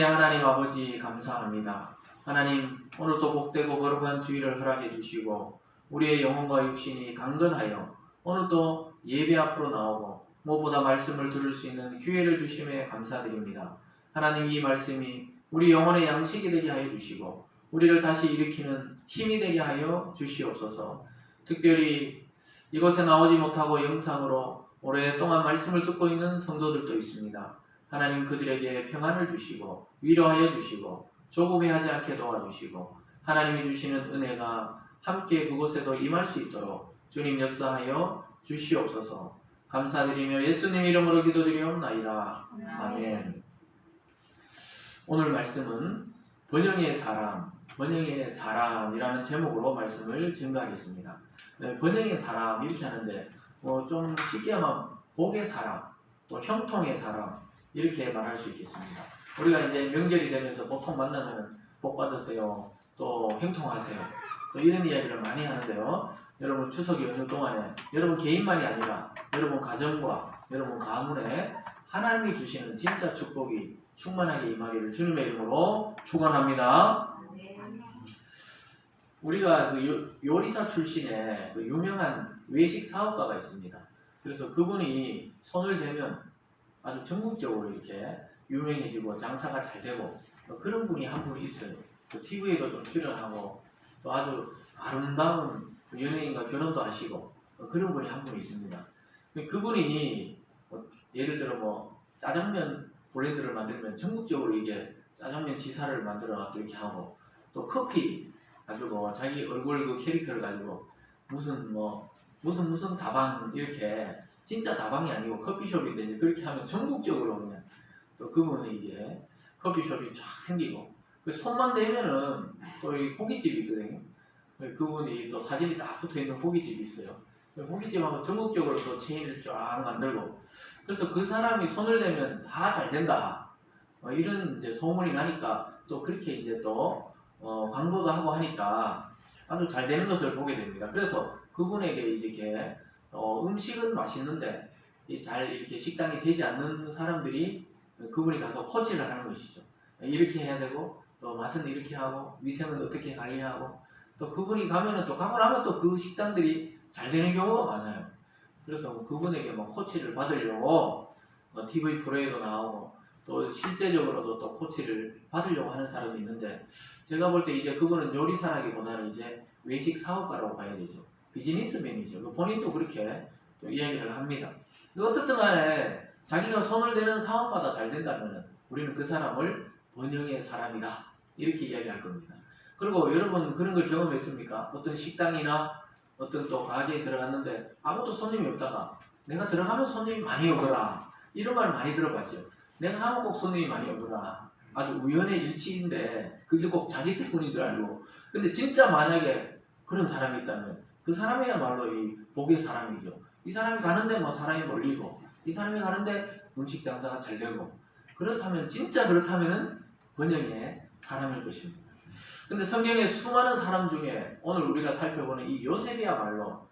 하나님 아버지 감사합니다. 하나님 오늘도 복되고 거룩한 주일을 허락해 주시고 우리의 영혼과 육신이 강건하여 오늘도 예배 앞으로 나오고 무엇보다 말씀을 들을 수 있는 기회를 주심에 감사드립니다. 하나님 이 말씀이 우리 영혼의 양식이 되게 하여 주시고 우리를 다시 일으키는 힘이 되게 하여 주시옵소서. 특별히 이곳에 나오지 못하고 영상으로 오랫동안 말씀을 듣고 있는 성도들도 있습니다. 하나님 그들에게 평안을 주시고 위로하여 주시고 조급해하지 않게 도와주시고 하나님이 주시는 은혜가 함께 그곳에도 임할 수 있도록 주님 역사하여 주시옵소서. 감사드리며 예수님 이름으로 기도드리옵나이다. 아멘. 오늘 말씀은 번영의 사람이라는 제목으로 말씀을 증거하겠습니다. 번영의 사람 이렇게 하는데 좀 쉽게 하면 복의 사람, 또 형통의 사람 이렇게 말할 수 있겠습니다. 우리가 이제 명절이 되면서 보통 만나면 복 받으세요, 또 형통하세요, 또 이런 이야기를 많이 하는데요. 여러분 추석 연휴 동안에 여러분 개인만이 아니라 여러분 가정과 여러분 가문에 하나님이 주시는 진짜 축복이 충만하게 임하기를 주님의 이름으로 축원합니다. 우리가 그 요리사 출신의 그 유명한 외식 사업가가 있습니다. 그래서 그분이 손을 대면 아주 전국적으로 이렇게 유명해지고 장사가 잘 되고 그런 분이 한 분 있어요. 그 TV에도 좀 출연하고 또 아주 아름다운 연예인과 결혼도 하시고 그런 분이 한 분 있습니다. 그분이 예를 들어 짜장면 브랜드를 만들면 전국적으로 이게 짜장면 지사를 만들어 갖고 이렇게 하고 또 커피 가지고 자기 얼굴 그 캐릭터를 가지고 무슨 다방 이렇게 진짜 다방이 아니고 커피숍인데 이제 그렇게 하면 전국적으로 그냥 또 그분이 이게 커피숍이 쫙 생기고 그 손만 대면은 또 이 고깃집이 있거든요. 그분이 또 사진이 딱 붙어 있는 고깃집이 있어요. 고깃집하고 전국적으로 또 체인을 쫙 만들고 그래서 그 사람이 손을 대면 다 잘 된다. 이런 이제 소문이 나니까 또 그렇게 이제 또 광고도 하고 하니까 아주 잘 되는 것을 보게 됩니다. 그래서 그분에게 이렇게 음식은 맛있는데 잘 이렇게 식당이 되지 않는 사람들이 그분이 가서 코치를 하는 것이죠. 이렇게 해야 되고 또 맛은 이렇게 하고 위생은 어떻게 관리하고 또 그분이 가면은 또 가고 나면 또 그 식당들이 잘 되는 경우가 많아요. 그래서 그분에게 코치를 받으려고 TV 프로에도 나오고 또 실제적으로도 또 코치를 받으려고 하는 사람이 있는데 제가 볼 때 이제 그분은 요리사라기보다는 이제 외식 사업가라고 봐야 되죠. 비즈니스맨이죠. 본인도 그렇게 또 이야기를 합니다. 어쨌든 간에 자기가 손을 대는 사업마다 잘 된다면 우리는 그 사람을 번영의 사람이다 이렇게 이야기할 겁니다. 그리고 여러분 그런 걸 경험했습니까? 어떤 식당이나 어떤 또 가게에 들어갔는데 아무도 손님이 없다가 내가 들어가면 손님이 많이 오더라 이런 말 많이 들어봤죠. 내가 하면 꼭 손님이 많이 오더라. 아주 우연의 일치인데 그게 꼭 자기 때문인 줄 알고 근데 진짜 만약에 그런 사람이 있다면 그 사람이야말로 이 복의 사람이죠. 이 사람이 가는데 사람이 몰리고 이 사람이 가는데 음식 장사가 잘 되고 그렇다면 진짜 그렇다면은 번영의 사람일 것입니다. 근데 성경의 수많은 사람 중에 오늘 우리가 살펴보는 이 요셉이야말로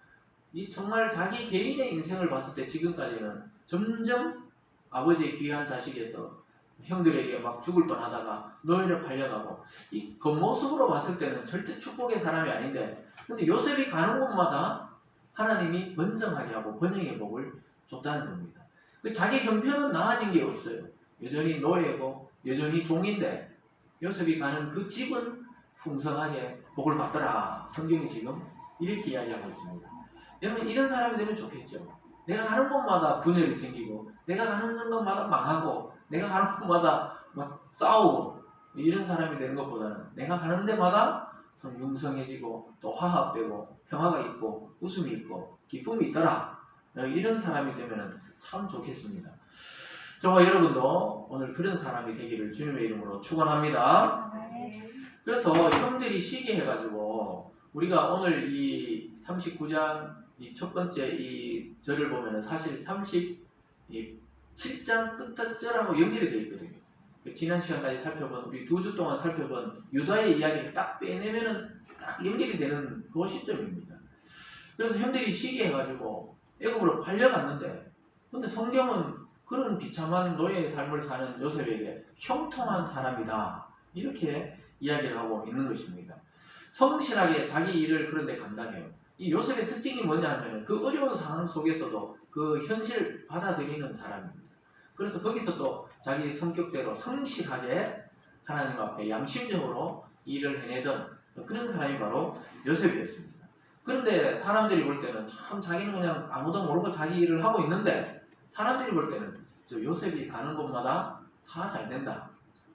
이 정말 자기 개인의 인생을 봤을 때 지금까지는 점점 아버지의 귀한 자식에서 형들에게 죽을 뻔하다가 노예를 팔려가고 이 겉모습으로 봤을 때는 절대 축복의 사람이 아닌데 근데 요셉이 가는 곳마다 하나님이 번성하게 하고 번영의 복을 줬다는 겁니다. 자기 형편은 나아진 게 없어요. 여전히 노예고 여전히 종인데 요셉이 가는 그 집은 풍성하게 복을 받더라. 성경이 지금 이렇게 이야기하고 있습니다. 여러분 이런 사람이 되면 좋겠죠. 내가 가는 곳마다 분열이 생기고 내가 가는 곳마다 망하고 내가 가는 곳마다 싸우고 이런 사람이 되는 것보다는 내가 가는 데마다 좀 융성해지고 또 화합되고 평화가 있고 웃음이 있고 기쁨이 있더라. 이런 사람이 되면 참 좋겠습니다. 저와 여러분도 오늘 그런 사람이 되기를 주님의 이름으로 축원합니다. 그래서 형들이 쉬게 해가지고 우리가 오늘 이 39장 이 첫 번째 이 절을 보면은 사실 37장 끝절하고 연결이 되어 있거든요. 지난 시간까지 살펴본 우리 2주 동안 살펴본 유다의 이야기를 딱 빼내면은 딱 연결이 되는 그 시점입니다. 그래서 형들이 쉬게 해가지고 애굽으로 팔려갔는데 근데 성경은 그런 비참한 노예의 삶을 사는 요셉에게 형통한 사람이다. 이렇게 이야기를 하고 있는 것입니다. 성실하게 자기 일을 그런데 감당해요. 이 요셉의 특징이 뭐냐 하면 그 어려운 상황 속에서도 그 현실을 받아들이는 사람입니다. 그래서 거기서 또 자기 성격대로 성실하게 하나님 앞에 양심적으로 일을 해내던 그런 사람이 바로 요셉이었습니다. 그런데 사람들이 볼 때는 참 자기는 그냥 아무도 모르고 자기 일을 하고 있는데 사람들이 볼 때는 저 요셉이 가는 곳마다 다 잘 된다.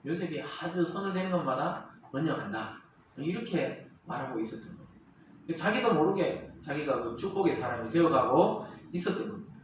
요셉이 아주 손을 대는 것마다 번영한다. 이렇게 말하고 있었던 거예요. 자기도 모르게 자기가 그 축복의 사람이 되어가고 있었던 겁니다.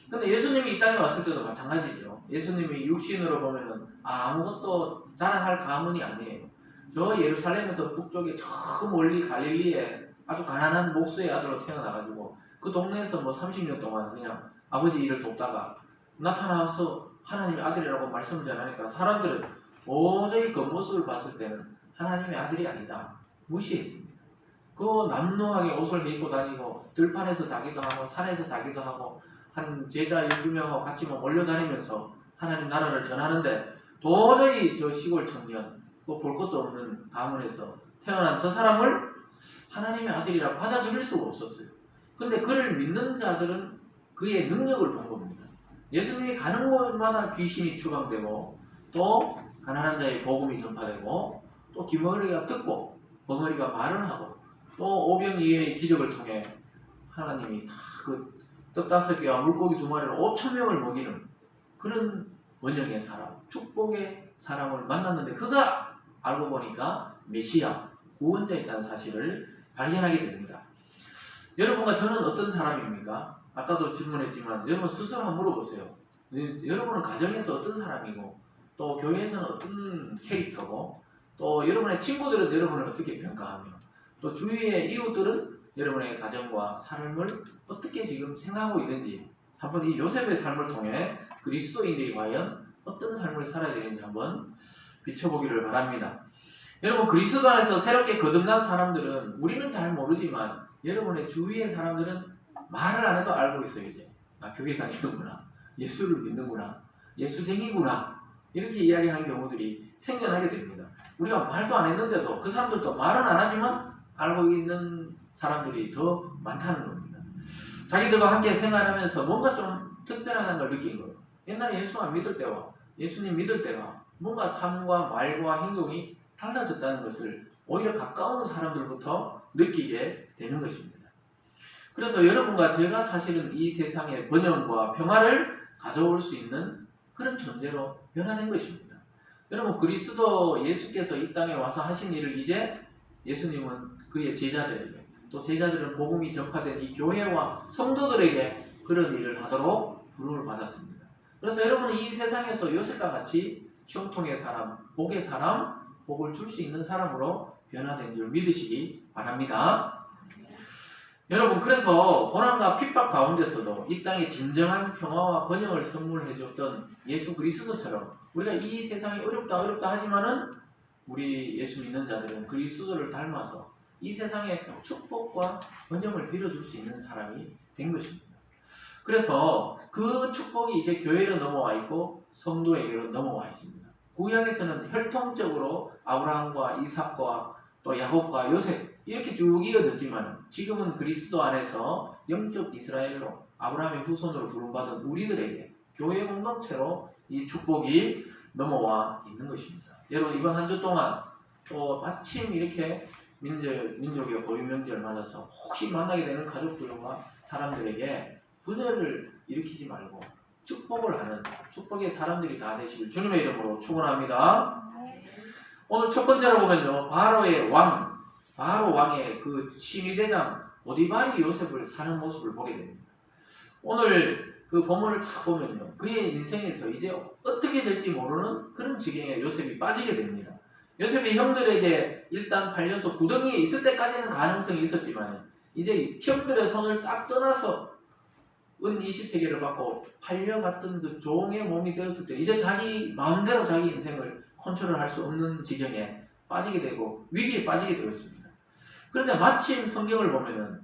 근데 예수님이 이 땅에 왔을 때도 마찬가지죠. 예수님이 육신으로 보면은 아무것도 자랑할 가문이 아니에요. 저 예루살렘에서 북쪽에 저 멀리 갈릴리에 아주 가난한 목수의 아들로 태어나가지고 그 동네에서 뭐 30년 동안 그냥 아버지 일을 돕다가 나타나서 하나님의 아들이라고 말씀을 전하니까 사람들은 도저히 그 모습을 봤을 때는 하나님의 아들이 아니다. 무시했습니다. 그 남루하게 옷을 입고 다니고 들판에서 자기도 하고 산에서 자기도 하고 한 제자 12명하고 같이 뭐 몰려다니면서 하나님 나라를 전하는데 도저히 저 시골 청년 그 볼 것도 없는 가문에서 태어난 저 사람을 하나님의 아들이라 받아들일 수가 없었어요. 근데 그를 믿는 자들은 그의 능력을 본 겁니다. 예수님이 가는 곳마다 귀신이 추방되고 또 가난한 자의 복음이 전파되고 또 귀머거리가 듣고 벙어리가 말을 하고 또 오병이의 기적을 통해 하나님이 다 그 떡 5개와 물고기 2마리로 5,000명을 먹이는 그런 번영의 사람, 축복의 사람을 만났는데 그가 알고 보니까 메시아, 구원자였다는 사실을 발견하게 됩니다. 여러분과 저는 어떤 사람입니까? 아까도 질문했지만 여러분 스스로 한번 물어보세요. 여러분은 가정에서 어떤 사람이고 또 교회에서는 어떤 캐릭터고 또 여러분의 친구들은 여러분을 어떻게 평가하며 또 주위의 이웃들은 여러분의 가정과 삶을 어떻게 지금 생각하고 있는지 한번 이 요셉의 삶을 통해 그리스도인들이 과연 어떤 삶을 살아야 되는지 한번 비춰보기를 바랍니다. 여러분 그리스도 안에서 새롭게 거듭난 사람들은 우리는 잘 모르지만 여러분의 주위의 사람들은 말을 안 해도 알고 있어요. 이제 교회 다니는구나, 예수를 믿는구나, 예수쟁이구나 이렇게 이야기하는 경우들이 생겨나게 됩니다. 우리가 말도 안 했는데도 그 사람들도 말은 안 하지만 알고 있는 사람들이 더 많다는 겁니다. 자기들과 함께 생활하면서 뭔가 좀 특별하다는 걸 느낀 거예요. 옛날에 예수 안 믿을 때와 예수님 믿을 때가 뭔가 삶과 말과 행동이 달라졌다는 것을 오히려 가까운 사람들부터 느끼게 되는 것입니다. 그래서 여러분과 제가 사실은 이 세상에 번영과 평화를 가져올 수 있는 그런 존재로 변화된 것입니다. 여러분 그리스도 예수께서 이 땅에 와서 하신 일을 이제 예수님은 그의 제자들에게 또 제자들은 복음이 전파된 이 교회와 성도들에게 그런 일을 하도록 부름을 받았습니다. 그래서 여러분은 이 세상에서 요셉과 같이 형통의 사람, 복의 사람, 복을 줄 수 있는 사람으로 변화된 줄 믿으시기 바랍니다. 여러분 그래서 고난과 핍박 가운데서도 이 땅에 진정한 평화와 번영을 선물해 줬던 예수 그리스도처럼 우리가 이 세상이 어렵다 하지만은 우리 예수 믿는 자들은 그리스도를 닮아서 이 세상에 축복과 번영을 빌어줄 수 있는 사람이 된 것입니다. 그래서 그 축복이 이제 교회로 넘어와 있고 성도에게로 넘어와 있습니다. 구약에서는 혈통적으로 아브라함과 이삭과 또 야곱과 요셉 이렇게 쭉 이어졌지만 지금은 그리스도 안에서 영적 이스라엘로 아브라함의 후손으로 부름받은 우리들에게 교회 공동체로 이 축복이 넘어와 있는 것입니다. 여러분 이번 한 주 동안 또 마침 이렇게 민족의 고유명절을 맞아서 혹시 만나게 되는 가족들과 사람들에게 분열을 일으키지 말고 축복을 하는 축복의 사람들이 다 되시길 주님의 이름으로 축원합니다. 오늘 첫 번째로 보면요, 바로 왕의 그 친위대장 보디발이 요셉을 사는 모습을 보게 됩니다. 오늘 그 본문을 다 보면요, 그의 인생에서 이제 어떻게 될지 모르는 그런 지경에 요셉이 빠지게 됩니다. 요셉이 형들에게 일단 팔려서 구덩이에 있을 때까지는 가능성이 있었지만 이제 형들의 손을 딱 떠나서 은 20세계를 받고 팔려갔던 그 종의 몸이 되었을 때 이제 자기 마음대로 자기 인생을 컨트롤할 수 없는 지경에 빠지게 되고 위기에 빠지게 되었습니다. 그런데 마침 성경을 보면은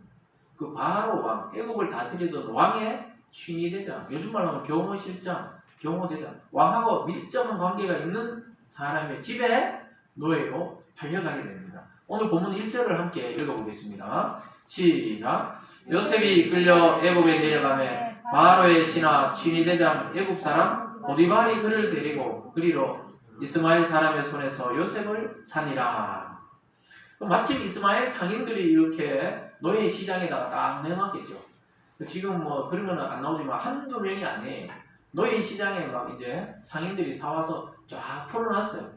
그 바로 왕, 애국을 다스리던 왕의 친위대장, 요즘 말로 하면 교무실장, 경호대장, 왕하고 밀접한 관계가 있는 사람의 집에 노예로 팔려가게 됩니다. 오늘 본문 1절을 함께 읽어보겠습니다. 시작. 요셉이 이끌려 애굽에 내려가매 바로의 신하 친위대장 애굽 사람 보디발이 그를 데리고 그리로 이스마엘 사람의 손에서 요셉을 사니라. 마침 이스마엘 상인들이 이렇게 노예 시장에다가 딱 내놨겠죠. 지금 뭐 그런 거는 안 나오지만 한두 명이 아니에요. 노예 시장에 막 이제 상인들이 사와서 쫙 풀어놨어요.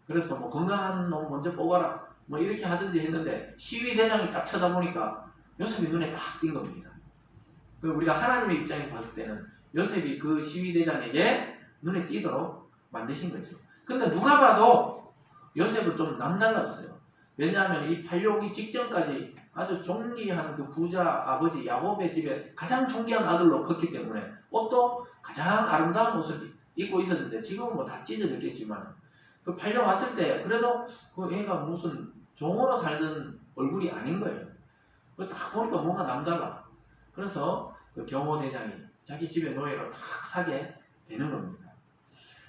그래서 뭐 건강한 놈 먼저 뽑아라 뭐 이렇게 하든지 했는데 시위대장이 딱 쳐다보니까 요셉이 눈에 딱 띈 겁니다. 우리가 하나님의 입장에서 봤을 때는 요셉이 그 시위대장에게 눈에 띄도록 만드신 거죠. 근데 누가 봐도 요셉은 좀 남달랐어요. 왜냐하면 이 팔려오기 직전까지 아주 존귀한 그 부자 아버지 야곱의 집에 가장 존귀한 아들로 컸기 때문에 옷도 가장 아름다운 옷을 입고 있었는데 지금은 뭐 다 찢어졌겠지만 그 팔려왔을 때 그래도 그 애가 무슨 종으로 살던 얼굴이 아닌 거예요. 딱 보니까 뭔가 남달라. 그래서 그 경호대장이 자기 집에 노예로 딱 사게 되는 겁니다.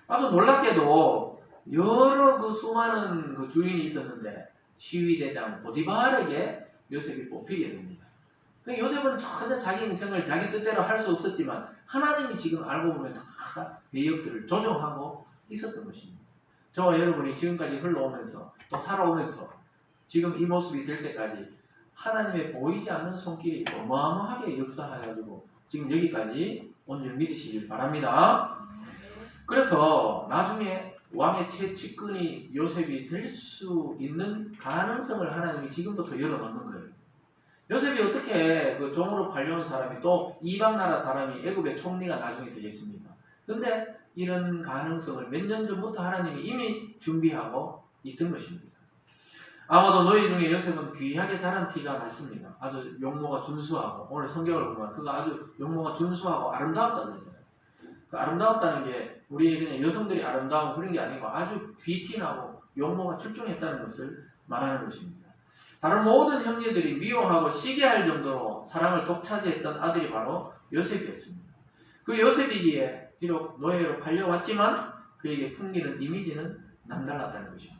아주 놀랍게도 여러 그 수많은 그 주인이 있었는데 시위대장 보디발에게 요셉이 뽑히게 됩니다. 그 요셉은 전혀 자기 인생을 자기 뜻대로 할 수 없었지만 하나님이 지금 알고 보면 다 배역들을 조정하고 있었던 것입니다. 저와 여러분이 지금까지 흘러오면서 또 살아오면서 지금 이 모습이 될 때까지 하나님의 보이지 않는 손길이 어마어마하게 역사해가지고 지금 여기까지 온 줄 믿으시길 바랍니다. 그래서 나중에 왕의 최측근이 요셉이 될 수 있는 가능성을 하나님이 지금부터 열어놓는 거예요. 요셉이 어떻게 그 종으로 팔려온 사람이 또 이방 나라 사람이 애굽의 총리가 나중에 되겠습니까? 근데 이런 가능성을 몇 년 전부터 하나님이 이미 준비하고 있던 것입니다. 아마도 너희 중에 요셉은 귀하게 자란 티가 났습니다. 아주 용모가 준수하고 오늘 성경을 보면 그가 아주 용모가 준수하고 아름다웠다는 거예요. 그 아름다웠다는 게 우리 그냥 여성들이 아름다운 그런 게 아니고 아주 귀티나고 용모가 출중했다는 것을 말하는 것입니다. 다른 모든 형제들이 미워하고 시기할 정도로 사랑을 독차지했던 아들이 바로 요셉이었습니다. 그 요셉이기에 비록 노예로 팔려왔지만 그에게 풍기는 이미지는 남달랐다는 것입니다.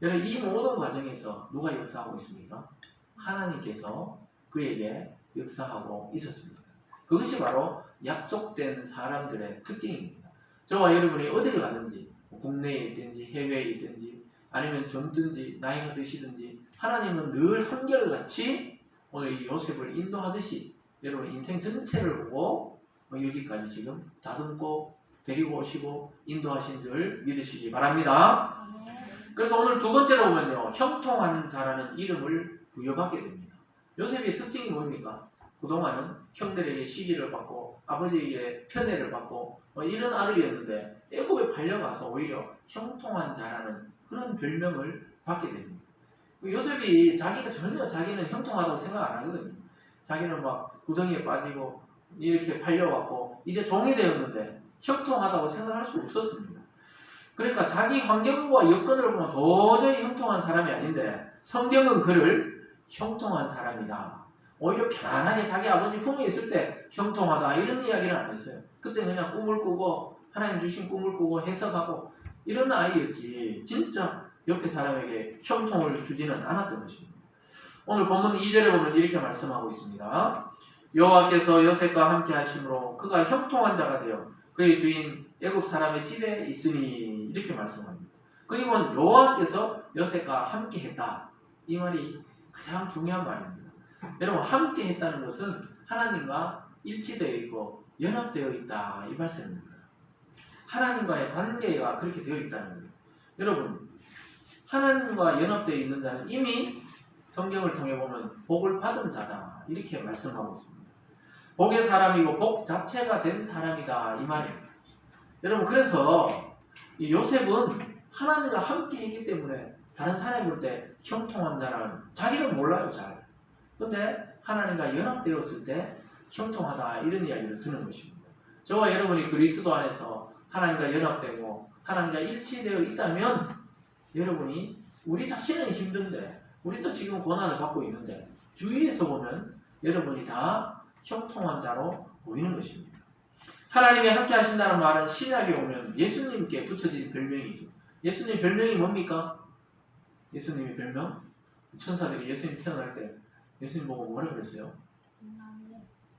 여러분 이 모든 과정에서 누가 역사하고 있습니까? 하나님께서 그에게 역사하고 있었습니다. 그것이 바로 약속된 사람들의 특징입니다. 저와 여러분이 어디를 가든지 국내에 있든지 해외에 있든지 아니면 젊든지 나이가 드시든지 하나님은 늘 한결같이 오늘 이 요셉을 인도하듯이 여러분 인생 전체를 보고 여기까지 지금 다듬고 데리고 오시고 인도하신 줄 믿으시기 바랍니다. 그래서 오늘 두 번째로 보면요, 형통한 자라는 이름을 부여받게 됩니다. 요셉의 특징이 뭡니까? 그동안은 형들에게 시기를 받고 아버지에게 편애를 받고 이런 아들이었는데 애굽에 팔려가서 오히려 형통한 자라는 그런 별명을 받게 됩니다. 요셉이 자기가 전혀 자기는 형통하다고 생각 안 하거든요. 자기는 막 구덩이에 빠지고 이렇게 팔려왔고 이제 종이 되었는데 형통하다고 생각할 수 없었습니다. 그러니까 자기 환경과 여건을 보면 도저히 형통한 사람이 아닌데 성경은 그를 형통한 사람이다. 오히려 편안하게 자기 아버지 품에 있을 때 형통하다 이런 이야기는 안 했어요. 그때 그냥 꿈을 꾸고 하나님 주신 꿈을 꾸고 해석하고 이런 아이였지 진짜 옆에 사람에게 형통을 주지는 않았던 것입니다. 오늘 본문 2절에 보면 이렇게 말씀하고 있습니다. 여호와께서 요셉과 함께 하심으로 그가 형통한 자가 되어 그의 주인 애굽 사람의 집에 있으니 이렇게 말씀합니다. 거기 보면 여호와께서 요셉과 함께 했다. 이 말이 가장 중요한 말입니다. 여러분 함께 했다는 것은 하나님과 일치되어 있고 연합되어 있다 이 말씀입니다. 하나님과의 관계가 그렇게 되어 있다는 거예요. 여러분 하나님과 연합되어 있는 자는 이미 성경을 통해 보면 복을 받은 자다 이렇게 말씀하고 있습니다. 복의 사람이고 복 자체가 된 사람이다 이 말입니다. 여러분 그래서 이 요셉은 하나님과 함께 했기 때문에 다른 사람이 볼 때 형통한 자라는 자기는 몰라요 잘. 근데 하나님과 연합되었을 때 형통하다 이런 이야기를 듣는 것입니다. 저와 여러분이 그리스도 안에서 하나님과 연합되고 하나님과 일치되어 있다면 여러분이 우리 자신은 힘든데 우리도 지금 고난을 받고 있는데 주위에서 보면 여러분이 다 형통한 자로 보이는 것입니다. 하나님이 함께 하신다는 말은 신약에 오면 예수님께 붙여진 별명이죠. 예수님 별명이 뭡니까? 예수님의 별명? 천사들이 예수님 태어날 때 예수님 보고 뭐라 그랬어요?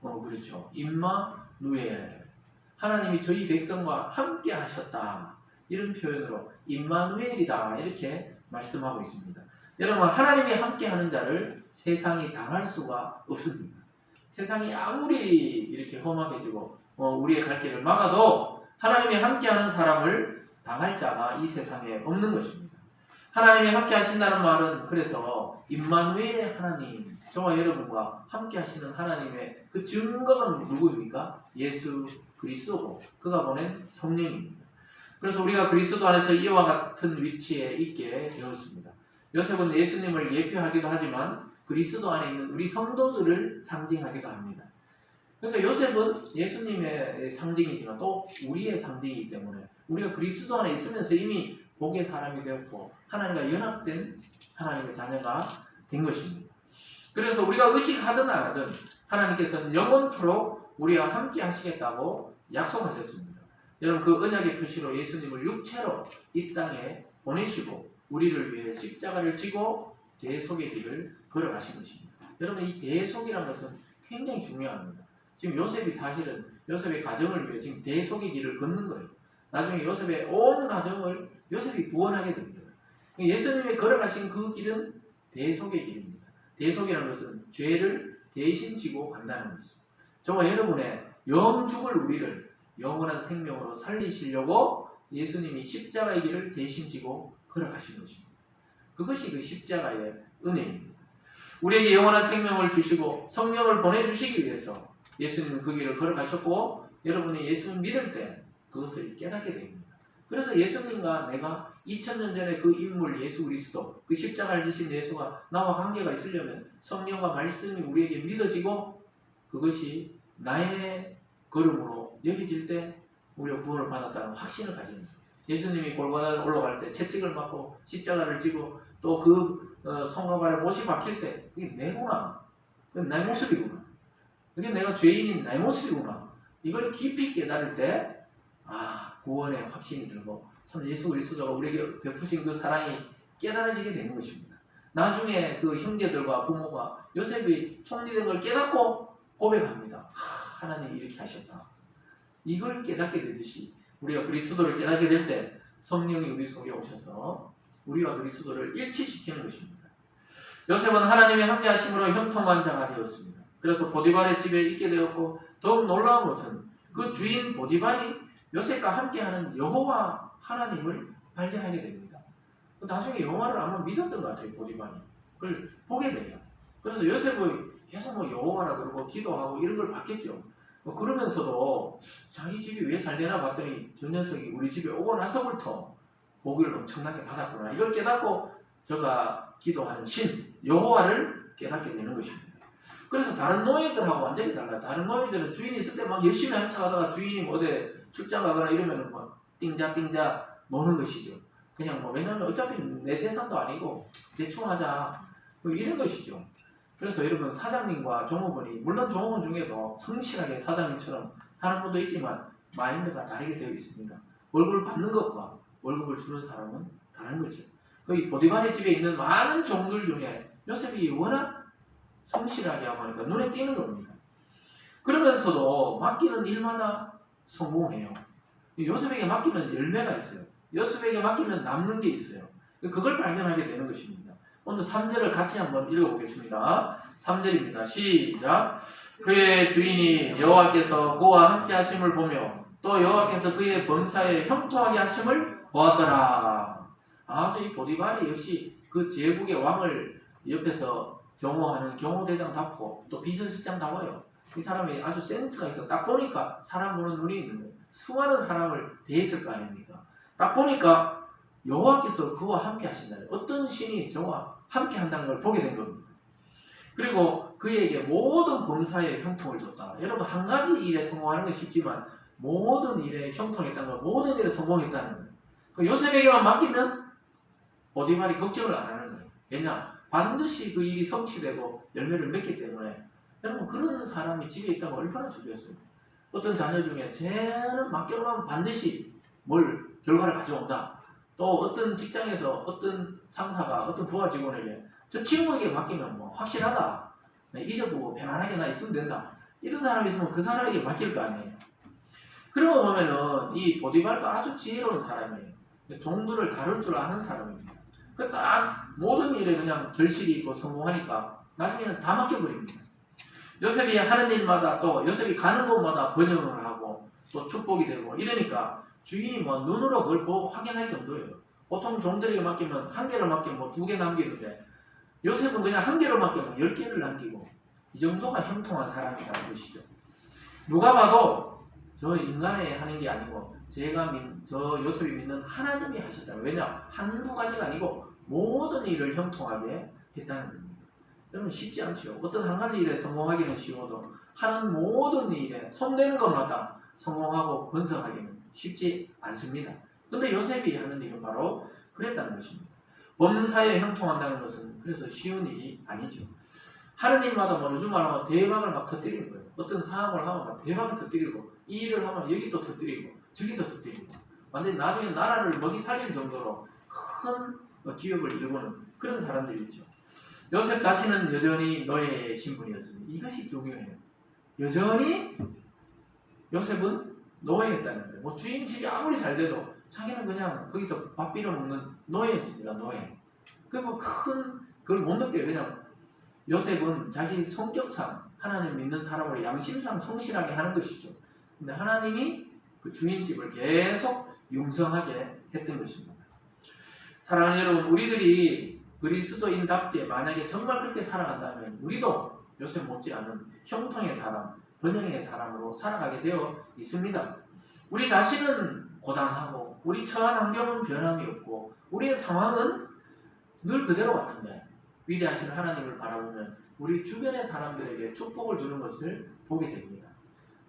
그렇죠. 임마누엘. 하나님이 저희 백성과 함께 하셨다. 이런 표현으로 임마누엘이다. 이렇게 말씀하고 있습니다. 여러분, 하나님이 함께 하는 자를 세상이 당할 수가 없습니다. 세상이 아무리 이렇게 험악해지고 우리의 갈 길을 막아도 하나님이 함께하는 사람을 당할 자가 이 세상에 없는 것입니다. 하나님이 함께 하신다는 말은 그래서 임마누엘의 하나님, 저와 여러분과 함께 하시는 하나님의 그 증거가 누구입니까? 예수 그리스도고 그가 보낸 성령입니다. 그래서 우리가 그리스도 안에서 이와 같은 위치에 있게 되었습니다. 요셉은 예수님을 예표하기도 하지만 그리스도 안에 있는 우리 성도들을 상징하기도 합니다. 그러니까 요셉은 예수님의 상징이지만 또 우리의 상징이기 때문에 우리가 그리스도 안에 있으면서 이미 복의 사람이 되었고 하나님과 연합된 하나님의 자녀가 된 것입니다. 그래서 우리가 의식하든 안 하든 하나님께서는 영원토록 우리와 함께 하시겠다고 약속하셨습니다. 여러분, 그 언약의 표시로 예수님을 육체로 이 땅에 보내시고 우리를 위해 십자가를 지고 대속의 길을 걸어가신 것입니다. 여러분, 이 대속이라는 것은 굉장히 중요합니다. 지금 요셉이 사실은 요셉의 가정을 위해 지금 대속의 길을 걷는 거예요. 나중에 요셉의 온 가정을 요셉이 구원하게 됩니다. 예수님이 걸어가신 그 길은 대속의 길입니다. 대속이라는 것은 죄를 대신 지고 간다는 것이죠. 저와 여러분의 영죽을 우리를 영원한 생명으로 살리시려고 예수님이 십자가의 길을 대신 지고 걸어가신 것입니다. 그것이 그 십자가의 은혜입니다. 우리에게 영원한 생명을 주시고 성령을 보내주시기 위해서 예수님은 그 길을 걸어가셨고 여러분이 예수님 믿을 때 그것을 깨닫게 됩니다. 그래서 예수님과 내가 2000년 전에 그 인물 예수 그리스도, 그 십자가를 지신 예수가 나와 관계가 있으려면 성령과 말씀이 우리에게 믿어지고 그것이 나의 걸음으로 여겨질 때 우리가 구원을 받았다는 확신을 가집니다. 예수님이 골고다를 올라갈 때 채찍을 맞고 십자가를 지고 또 그 손과 발에 못이 박힐 때 그게 내구나, 그게 내 모습이구나, 그게 내가 죄인인 나의 모습이구나, 이걸 깊이 깨달을 때 구원의 확신이 들고 참 예수 그리스도가 우리에게 베푸신 그 사랑이 깨달아지게 되는 것입니다. 나중에 그 형제들과 부모가 요셉이 총리된 걸 깨닫고 고백합니다. 하나님이 이렇게 하셨다. 이걸 깨닫게 되듯이 우리가 그리스도를 깨닫게 될 때 성령이 우리 속에 오셔서 우리와 그리스도를 일치시키는 것입니다. 요셉은 하나님이 함께 하심으로 형통한 자가 되었습니다. 그래서 보디발의 집에 있게 되었고 더욱 놀라운 것은 그 주인 보디발이 요셉과 함께하는 여호와 하나님을 발견하게 됩니다. 나중에 여호와를 아마 믿었던 것 같아요. 보디발이 그걸 보게 돼요. 그래서 요셉은 계속 여호와라 그러고 기도하고 이런 걸 봤겠죠. 그러면서도 자기 집이 왜 잘 되나 봤더니 저 녀석이 우리 집에 오고 나서부터 복을 엄청나게 받았구나, 이걸 깨닫고 저가 기도하는 신 여호와를 깨닫게 되는 것입니다. 그래서 다른 노예들하고 완전히 달라요. 다른 노예들은 주인이 있을 때 막 열심히 한척하다가 주인이 어디 출장 가거나 이러면 막 띵자 노는 것이죠. 그냥 왜냐하면 어차피 내 재산도 아니고 대충 하자 이런 것이죠. 그래서 여러분, 사장님과 종업원이, 물론 종업원 중에도 성실하게 사장님처럼 하는 분도 있지만 마인드가 다르게 되어 있습니다. 월급을 받는 것과 월급을 주는 사람은 다른 거죠. 거기 보디발의 집에 있는 많은 종들 중에 요셉이 워낙 성실하게 하고 하니까 눈에 띄는 겁니다. 그러면서도 맡기는 일마다 성공해요. 요셉에게 맡기면 열매가 있어요. 요셉에게 맡기면 남는 게 있어요. 그걸 발견하게 되는 것입니다. 오늘 3절을 같이 한번 읽어보겠습니다. 3절입니다. 시작. 그의 주인이 여호와께서 그와 함께 하심을 보며 또 여호와께서 그의 범사에 형통하게 하심을 보았더라. 아주 이 보디발이 역시 그 제국의 왕을 옆에서 경호하는 경호대장답고 또 비서실장답아요. 이 사람이 아주 센스가 있어. 딱 보니까 사람 보는 눈이 있는 거예요. 수많은 사람을 대했을 거 아닙니까? 딱 보니까 여호와께서 그와 함께 하신다. 어떤 신이 저와 함께 한다는 걸 보게 된 겁니다. 그리고 그에게 모든 범사에 형통을 줬다. 여러분, 한 가지 일에 성공하는 건 쉽지만 모든 일에 형통했다는 건 모든 일에 성공했다는 거예요. 그 요셉에게만 맡기면 보디발이 걱정을 안 하는 거예요. 왜냐? 반드시 그 일이 성취되고 열매를 맺기 때문에. 여러분, 그런 사람이 집에 있다면 얼마나 좋겠어요. 어떤 자녀 중에 쟤는 맡겨놓으면 반드시 뭘 결과를 가져온다. 또 어떤 직장에서 어떤 상사가 어떤 부하 직원에게 저 친구에게 맡기면 뭐 확실하다. 잊어보고 편안하게 나 있으면 된다. 이런 사람이 있으면 그 사람에게 맡길 거 아니에요. 그런 거 보면은 이 보디발도 아주 지혜로운 사람이에요. 종들을 다룰 줄 아는 사람입니다. 그 딱 모든 일에 그냥 결실이 있고 성공하니까 나중에는 다 맡겨버립니다. 요셉이 하는 일마다 또 요셉이 가는 곳마다 번영을 하고 또 축복이 되고 이러니까 주인이 뭐 눈으로 그걸 보고 확인할 정도예요. 보통 종들에게 맡기면 한 개를 맡기면 뭐 2개 남기는데 요셉은 그냥 한 개를 맡기면 10개를 남기고 이 정도가 형통한 사람이라는 것이죠. 누가 봐도 저 인간이 하는 게 아니고 저 요셉이 믿는 하나님이 하셨잖아요. 왜냐? 한두 가지가 아니고 모든 일을 형통하게 했다는 겁니다. 여러분 쉽지 않죠. 어떤 한 가지 일에 성공하기는 쉬워도 하는 모든 일에 손대는 것마다 성공하고 번성하기는 쉽지 않습니다. 그런데 요셉이 하는 일은 바로 그랬다는 것입니다. 범사에 형통한다는 것은 그래서 쉬운 일이 아니죠. 하는 일마다 뭐 요즘 말하면 대박을 막 터뜨리는 거예요. 어떤 사업을 하면 막 대박을 터뜨리고 이 일을 하면 여기 또 터뜨리고 저기 또 터뜨리고 완전히 나중에 나라를 먹이 살릴 정도로 큰 기업을 이루고는 그런 사람들이 있죠. 요셉 자신은 여전히 노예의 신분이었습니다. 이것이 중요해요. 여전히 요셉은 노예였다는 거예요. 뭐 주인 집이 아무리 잘 돼도 자기는 그냥 거기서 밥 빌어 먹는 노예였습니다. 노예. 그걸 못 느껴요. 그냥 요셉은 자기 성격상 하나님 믿는 사람으로 양심상 성실하게 하는 것이죠. 근데 하나님이 그 주인 집을 계속 융성하게 했던 것입니다. 사랑하는 여러분, 우리들이 그리스도인답게 만약에 정말 그렇게 살아간다면 우리도 요셉 못지않은 형통의 사람, 번영의 사람으로 살아가게 되어 있습니다. 우리 자신은 고단하고 우리 처한 환경은 변함이 없고 우리의 상황은 늘 그대로 같은데 위대하신 하나님을 바라보면 우리 주변의 사람들에게 축복을 주는 것을 보게 됩니다.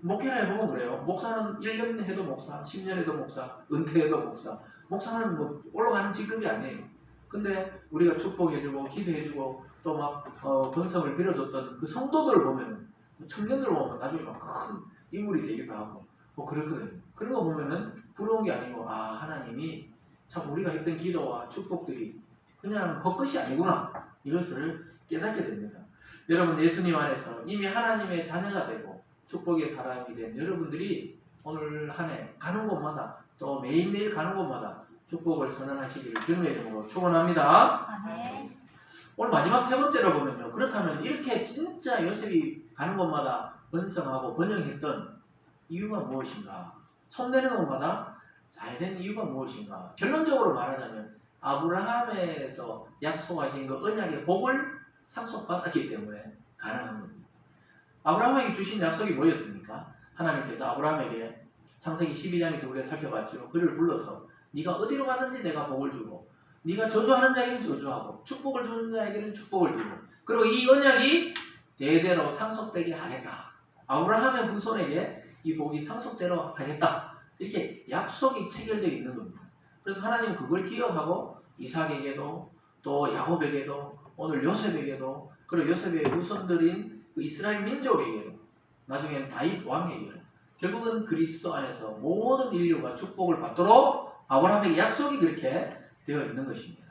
목회를 해보면 그래요. 목사는 1년 해도 목사, 10년 해도 목사, 은퇴해도 목사. 목사는 뭐 올라가는 직급이 아니에요. 근데 우리가 축복해주고 기도해주고 또 막 번성을 빌어줬던 그 성도들을 보면 청년들을 보면 나중에 막 큰 인물이 되기도 하고 뭐 그렇거든요. 그런 거 보면은 부러운 게 아니고 아 하나님이 참 우리가 했던 기도와 축복들이 그냥 헛것이 아니구나 이것을 깨닫게 됩니다. 여러분 예수님 안에서 이미 하나님의 자녀가 되고 축복의 사람이 된 여러분들이 오늘 한 해 가는 곳마다 또 매일매일 가는 곳마다 축복을 선언하시기를 주님의 이름으로 축원합니다. 아멘. 오늘 마지막 세 번째로 보면요. 그렇다면 이렇게 진짜 요셉이 가는 곳마다 번성하고 번영했던 이유가 무엇인가? 손대는 곳마다 잘된 이유가 무엇인가? 결론적으로 말하자면 아브라함에서 약속하신 그 언약의 복을 상속받았기 때문에 가능한 겁니다. 아브라함에게 주신 약속이 뭐였습니까? 하나님께서 아브라함에게 창세기 12장에서 우리가 살펴봤죠. 그를 불러서 네가 어디로 가든지 내가 복을 주고 네가 저주하는 자에게는 저주하고 축복을 주는 자에게는 축복을 주고 그리고 이 언약이 대대로 상속되게 하겠다. 아브라함의 후손에게 이 복이 상속대로 하겠다. 이렇게 약속이 체결되어 있는 겁니다. 그래서 하나님은 그걸 기억하고 이삭에게도 또 야곱에게도 오늘 요셉에게도 그리고 요셉의 후손들인 그 이스라엘 민족에게도 나중에는 다윗 왕에게도 결국은 그리스도 안에서 모든 인류가 축복을 받도록 아브라함에게 약속이 그렇게 되어 있는 것입니다.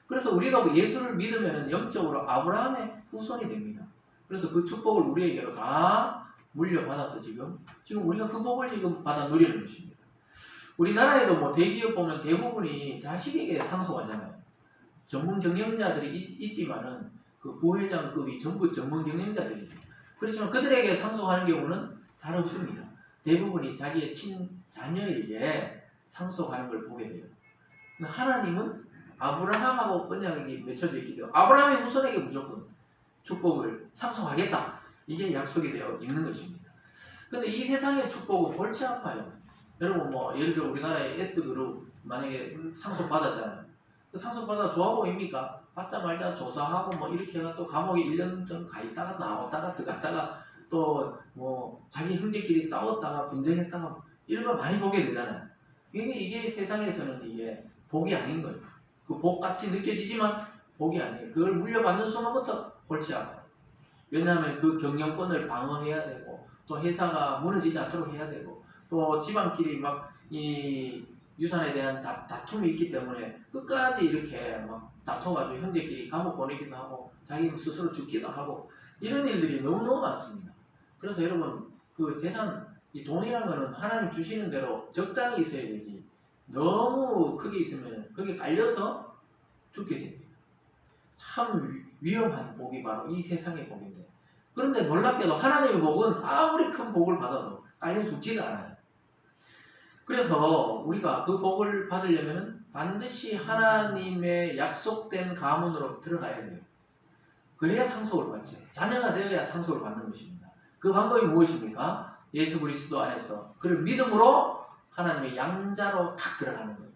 그래서 우리가 예수를 믿으면 영적으로 아브라함의 후손이 됩니다. 그래서 그 축복을 우리에게로 다 물려받아서 지금 우리가 그 복을 지금 받아 누리는 것입니다. 우리나라에도 뭐 대기업 보면 대부분이 자식에게 상속하잖아요. 전문 경영자들이 있지만은 그 부회장급이 전부 전문 경영자들이죠. 그렇지만 그들에게 상속하는 경우는 잘 없습니다. 대부분이 자기의 자녀에게 상속하는 걸 보게 돼요. 하나님은 아브라함하고 언약이 맺혀져 있기 때문에 아브라함의 후손에게 무조건 축복을 상속하겠다. 이게 약속이 되어 있는 것입니다. 그런데 이 세상의 축복은 골치 아파요. 여러분 뭐 예를 들어 우리나라의 S그룹 만약에 상속받았잖아요. 그 상속받아 좋아 보입니까? 받자마자 조사하고 뭐 이렇게 해가 또 감옥에 1년 전 가 있다가 나왔다가 들어갔다가 또 뭐 자기 형제끼리 싸웠다가 분쟁했다가 이런 걸 많이 보게 되잖아요. 이게 세상에서는 이게 복이 아닌 거예요. 그 복같이 느껴지지만 복이 아니에요. 그걸 물려받는 순간부터 골치 아파요. 왜냐하면 그 경영권을 방어해야 되고 또 회사가 무너지지 않도록 해야 되고, 또 집안끼리 막 이 유산에 대한 다툼이 있기 때문에 끝까지 이렇게 막 다퉈가지고 형제끼리 감옥 보내기도 하고 자기 스스로 죽기도 하고 이런 일들이 너무너무 많습니다. 그래서 여러분 그 재산, 이 돈이라는 거는 하나님 주시는 대로 적당히 있어야 되지 너무 크게 있으면 그게 깔려서 죽게 됩니다. 참 위험한 복이 바로 이 세상의 복인데, 그런데 놀랍게도 하나님의 복은 아무리 큰 복을 받아도 깔려 죽지를 않아요. 그래서 우리가 그 복을 받으려면 반드시 하나님의 약속된 가문으로 들어가야 돼요. 그래야 상속을 받죠. 자녀가 되어야 상속을 받는 것입니다. 그 방법이 무엇입니까? 예수 그리스도 안에서 그를 믿음으로 하나님의 양자로 탁 들어가는 거예요.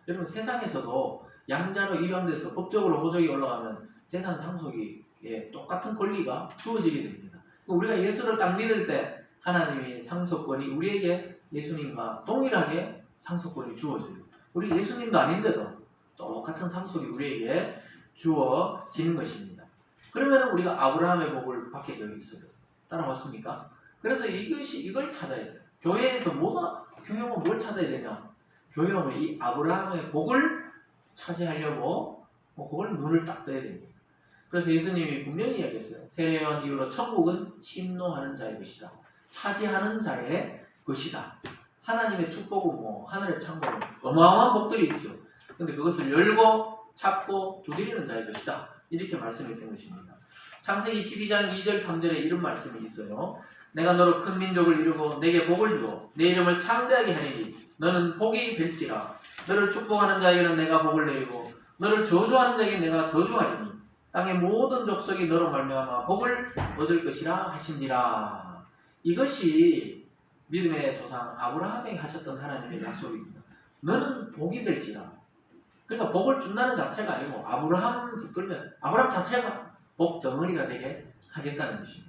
여러분 세상에서도 양자로 입양돼서 법적으로 호적이 올라가면 재산 상속이 똑같은 권리가 주어지게 됩니다. 우리가 예수를 딱 믿을 때 하나님의 상속권이 우리에게 예수님과 동일하게 상속권이 주어져요. 우리 예수님도 아닌데도 똑같은 상속이 우리에게 주어지는 것입니다. 그러면 우리가 아브라함의 복을 받게 되어 있어요. 따라왔습니까? 그래서 이걸 찾아야 돼요. 교회에서 교회 오면 뭘 찾아야 되냐? 교회 오면 이 아브라함의 복을 차지하려고 그걸 눈을 딱 떠야 됩니다. 그래서 예수님이 분명히 이야기했어요. 세례요한 이후로 천국은 침노하는 자의 것이다. 차지하는 자의 것이다. 하나님의 축복은 하늘의 창고는 어마어마한 복들이 있죠. 근데 그것을 열고 찾고 두드리는 자의 것이다. 이렇게 말씀했던 것입니다. 창세기 12장 2절 3절에 이런 말씀이 있어요. 내가 너로 큰 민족을 이루고 내게 복을 주고 내 이름을 창대하게 하리니 너는 복이 될지라. 너를 축복하는 자에게는 내가 복을 내리고 너를 저주하는 자에게 내가 저주하리니 땅의 모든 족속이 너로 말미암아 복을 얻을 것이라 하신지라. 이것이 믿음의 조상 아브라함에게 하셨던 하나님의 약속입니다. 너는 복이 될지라. 그러니까 복을 준다는 자체가 아니고 아브라함을 붙들면 아브라함 자체가 복 덩어리가 되게 하겠다는 것입니다.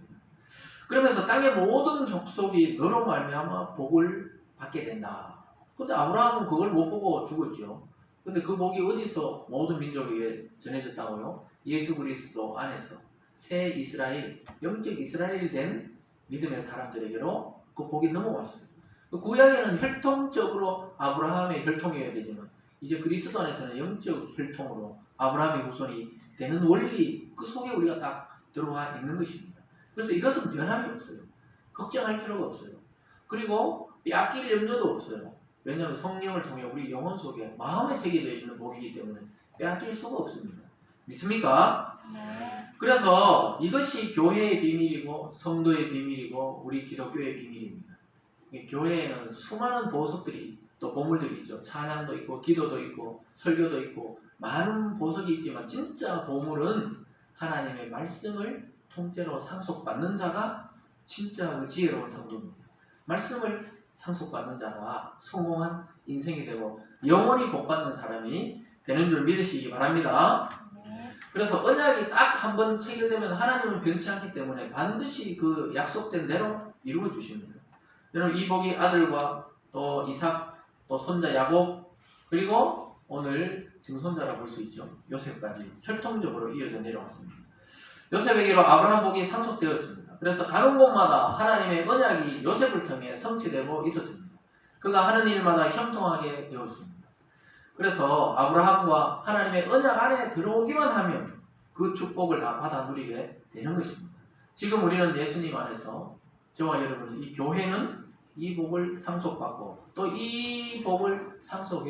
그러면서 땅의 모든 족속이 너로 말미암아 복을 받게 된다. 근데 아브라함은 그걸 못 보고 죽었죠. 근데 그 복이 어디서 모든 민족에게 전해졌다고요? 예수 그리스도 안에서 새 이스라엘, 영적 이스라엘이 된 믿음의 사람들에게로 그 복이 넘어왔습니다. 구약에는 혈통적으로 아브라함의 혈통이어야 되지만 이제 그리스도 안에서는 영적 혈통으로 아브라함의 후손이 되는 원리, 그 속에 우리가 딱 들어와 있는 것입니다. 그래서 이것은 변함이 없어요. 걱정할 필요가 없어요. 그리고 빼앗길 염려도 없어요. 왜냐하면 성령을 통해 우리 영혼 속에 마음에 새겨져 있는 복이기 때문에 빼앗길 수가 없습니다. 믿습니까? 네. 그래서 이것이 교회의 비밀이고 성도의 비밀이고 우리 기독교의 비밀입니다. 교회에는 수많은 보석들이 또 보물들이 있죠. 찬양도 있고 기도도 있고 설교도 있고 많은 보석이 있지만 진짜 보물은 하나님의 말씀을 통째로 상속받는 자가 진짜 그 지혜로운 성도입니다. 말씀을 상속받는 자가 성공한 인생이 되고 영원히 복받는 사람이 되는 줄 믿으시기 바랍니다. 그래서 언약이 딱 한 번 체결되면 하나님은 변치 않기 때문에 반드시 그 약속된 대로 이루어 주십니다. 여러분 이 복이 아들과 또 이삭 또 손자 야곱 그리고 오늘 증손자라 볼 수 있죠. 요셉까지 혈통적으로 이어져 내려왔습니다. 요셉에게로 아브라함 복이 상속되었습니다. 그래서 가는 곳마다 하나님의 언약이 요셉을 통해 성취되고 있었습니다. 그가 하는 일마다 형통하게 되었습니다. 그래서 아브라함과 하나님의 언약 안에 들어오기만 하면 그 축복을 다 받아 누리게 되는 것입니다. 지금 우리는 예수님 안에서 저와 여러분 이 교회는 이 복을 상속받고 또 이 복을 상속해